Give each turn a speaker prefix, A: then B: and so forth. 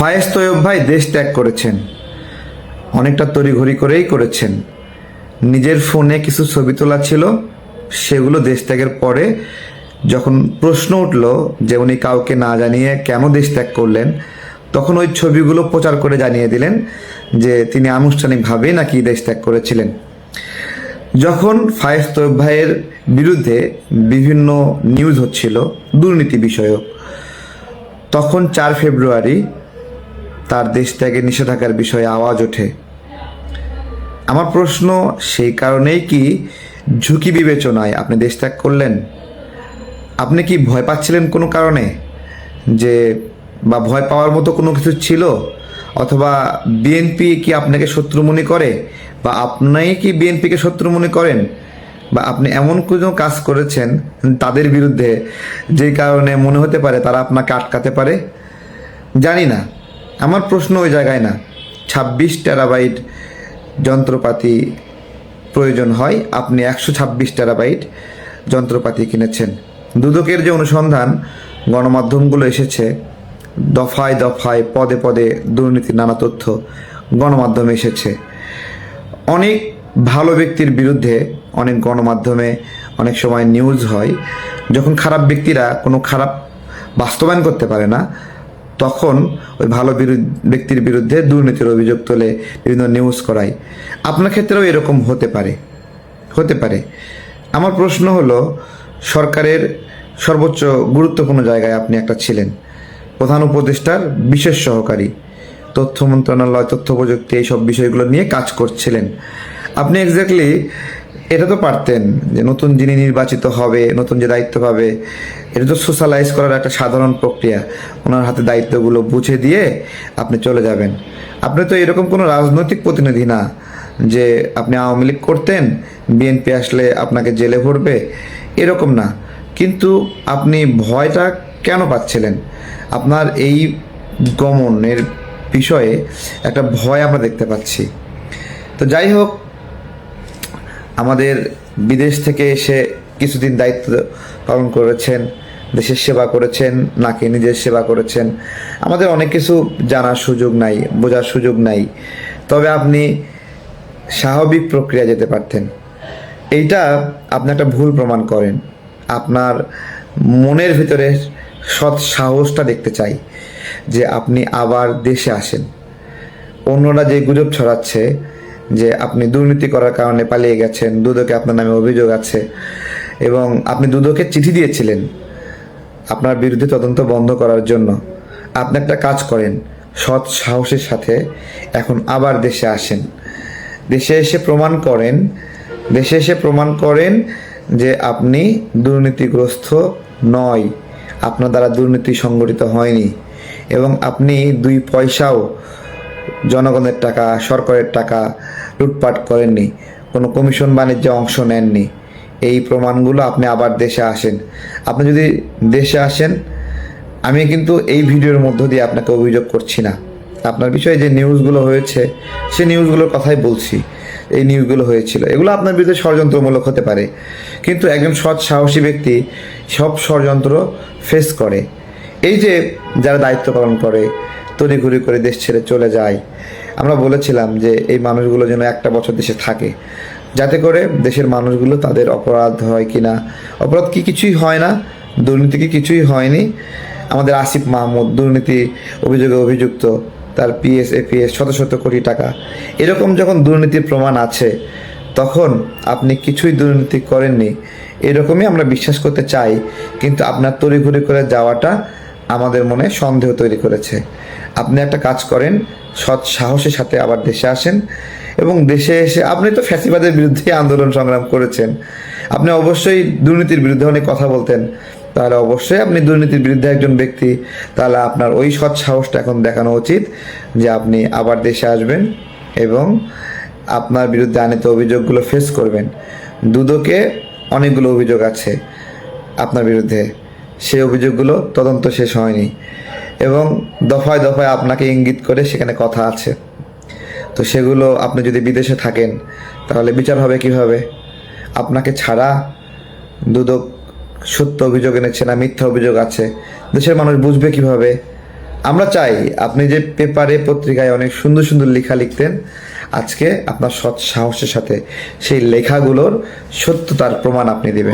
A: ফায়েজ তৈয়ব ভাই দেশ ত্যাগ করেছেন, অনেকটা তড়িঘড়ি করেই করেছেন। নিজের ফোনে কিছু ছবি তোলা ছিল, সেগুলো দেশ ত্যাগের পরে যখন প্রশ্ন উঠল যে উনি কাউকে না জানিয়ে কেন দেশ ত্যাগ করলেন, তখন ওই ছবিগুলো প্রচার করে জানিয়ে দিলেন যে তিনি আনুষ্ঠানিকভাবেই নাকি দেশ ত্যাগ করেছিলেন। যখন ফায়েজ তৈয়ব ভাইয়ের বিরুদ্ধে বিভিন্ন নিউজ হচ্ছিল দুর্নীতি বিষয়ক, তখন 4 ফেব্রুয়ারি তার দেশ ত্যাগের নিষেধাজ্ঞার বিষয়ে আওয়াজ ওঠে। আমার প্রশ্ন, সেই কারণেই কি ঝুঁকি বিবেচনায় আপনি দেশ ত্যাগ করলেন? আপনি কি ভয় পাচ্ছিলেন কোনো কারণে, যে বা ভয় পাওয়ার মতো কোনো কিছু ছিল? অথবা বিএনপি কি আপনাকে শত্রু মনে করে, বা আপনি কি বিএনপিকে শত্রু মনে করেন, বা আপনি এমন কোনো কাজ করেছেন তাদের বিরুদ্ধে যেই কারণে মনে হতে পারে তারা আপনাকে আটকাতে পারে? জানি না, আমার প্রশ্ন ওই জায়গায় না। 26 টেরাবাইট যন্ত্রপাতি প্রয়োজন হয়, আপনি 126 টেরাবাইট যন্ত্রপাতি কিনেছেন। দুদকের যে অনুসন্ধান গণমাধ্যমগুলো এসেছে, দফায় দফায় পদে পদে দুর্নীতির নানা তথ্য গণমাধ্যমে এসেছে। অনেক ভালো ব্যক্তির বিরুদ্ধে অনেক গণমাধ্যমে অনেক সময় নিউজ হয়, যখন খারাপ ব্যক্তিরা কোনো খারাপ বাস্তবায়ন করতে পারে না, তখন ওই ভালো ব্যক্তির বিরুদ্ধে দুর্নীতির অভিযোগ তোলে, বিভিন্ন নিউজ করায়। আপনার ক্ষেত্রেও এরকম হতে পারে। আমার প্রশ্ন হলো, সরকারের সর্বোচ্চ গুরুত্বপূর্ণ জায়গায় আপনি একটা ছিলেন, প্রধান উপদেষ্টার বিশেষ সহকারী, তথ্য মন্ত্রণালয়, তথ্য প্রযুক্তি, এইসব বিষয়গুলো নিয়ে কাজ করছিলেন। আপনি এক্স্যাক্টলি এটা তো পারতেন যে নতুন যিনি নির্বাচিত হবে, নতুন যে দায়িত্ব পাবে, এটা তো সোশ্যালাইজ করার একটা সাধারণ প্রক্রিয়া, ওনার হাতে দায়িত্বগুলো বুঝে দিয়ে আপনি চলে যাবেন। আপনি তো এরকম কোনো রাজনৈতিক প্রতিনিধি না যে আপনি আওয়ামী লীগ করতেন, বিএনপি আসলে আপনাকে জেলে ভরবে, এরকম না। কিন্তু আপনি ভয়টা কেন পাচ্ছিলেন? আপনার এই গমনের বিষয়ে একটা ভয় আমরা দেখতে পাচ্ছি। তো যাই হোক, আমাদের বিদেশ থেকে এসে কিছুদিন দায়িত্ব পালন করেছেন, দেশের সেবা করেছেন, নাকি নিজের সেবা করেছেন, আমাদের অনেক কিছু জানার সুযোগ নাই, বোঝার সুযোগ নাই। তবে আপনি স্বাভাবিক প্রক্রিয়া যেতে পারতেন। এইটা আপনি একটা ভুল প্রমাণ করেন। আপনার মনের ভিতরে সৎ সাহসটা দেখতে চাই যে আপনি আবার দেশে আসেন। অন্যরা যে গুজব ছড়াচ্ছে যে আপনি দুর্নীতি করার কারণে পালিয়ে গেছেন, দুদকে আপনার নামে অভিযোগ আছে, এবং আপনি দুদকে চিঠি দিয়েছিলেন আপনার বিরুদ্ধে তদন্ত বন্ধ করার জন্য। আপনি একটা কাজ করেন, সৎ সাহসের সাথে এখন আবার দেশে আসেন। দেশে এসে প্রমাণ করেন যে আপনি দুর্নীতিগ্রস্ত নয়, আপনার দ্বারা দুর্নীতি সংগঠিত হয়নি, এবং আপনি 2 পয়সাও জনগণের টাকা, সরকারের টাকা লুটপাট করেননি, কোনো কমিশন বাণিজ্যে অংশ নেননি। এই প্রমাণগুলো আপনি আবার দেশে আসেন। আপনি যদি দেশে আসেন, আমি কিন্তু এই ভিডিওর মধ্য দিয়ে আপনাকে অভিযোগ করছি না, আপনার বিষয়ে যে নিউজগুলো হয়েছে সেই নিউজগুলোর কথাই বলছি। এই নিউজগুলো হয়েছিল, এগুলো আপনার বিরুদ্ধে ষড়যন্ত্রমূলক হতে পারে, কিন্তু একজন সৎ সাহসী ব্যক্তি সব ষড়যন্ত্র ফেস করে। এই যে যারা দায়িত্ব পালন করে, তড়িঘড়ি করে দেশ ছেড়ে চলে যায়, আমরা বলেছিলাম যে এই মানুষগুলো যেন 1টা বছর দেশে থাকে, যাতে করে দেশের মানুষগুলো তাদের অপরাধ হয় কি না, অপরাধ কি কিছুই হয় না, দুর্নীতি কি কিছুই হয়নি। আমাদের আসিফ মাহমুদ দুর্নীতি অভিযোগে অভিযুক্ত, তার পিএস এপিএস শত কোটি টাকা, এরকম যখন দুর্নীতির প্রমাণ আছে, তখন আপনি কিছুই দুর্নীতি করেননি এরকমই আমরা বিশ্বাস করতে চাই। কিন্তু আপনার তড়িঘড়ি করে যাওয়াটা আমাদের মনে সন্দেহ তৈরি করেছে। আপনি একটা কাজ করেন, সৎ সাহসের সাথে আবার দেশে আসেন, এবং দেশে এসে আপনি তো ফ্যাসিবাদের বিরুদ্ধে আন্দোলন সংগ্রাম করেছেন, আপনি অবশ্যই দুর্নীতির বিরুদ্ধে অনেক কথা বলতেন, তাহলে অবশ্যই আপনি দুর্নীতির বিরুদ্ধে একজন ব্যক্তি, তাহলে আপনার ওই সৎ সাহসটা এখন দেখানো উচিত যে আপনি আবার দেশে আসবেন এবং আপনার বিরুদ্ধে আনিত অভিযোগগুলো ফেস করবেন। দুদকে অনেকগুলো অভিযোগ আছে আপনার বিরুদ্ধে, সেই অভিযোগগুলো তদন্ত শেষ হয়নি, এবং দফায় দফায় আপনাকে ইঙ্গিত করে সেখানে কথা আছে। তো সেগুলো আপনি যদি বিদেশে থাকেন তাহলে বিচার হবে কিভাবে? আপনাকে ছাড়া দুদক সত্য অভিযোগ এনেছে না মিথ্যা অভিযোগ আছে, দেশের মানুষ বুঝবে কিভাবে? আমরা চাই আপনি যে পেপারে পত্রিকায় অনেক সুন্দর সুন্দর লেখা লিখতেন, আজকে আপনার সৎ সাহসের সাথে সেই লেখাগুলোর সত্যতার প্রমাণ আপনি দিবেন।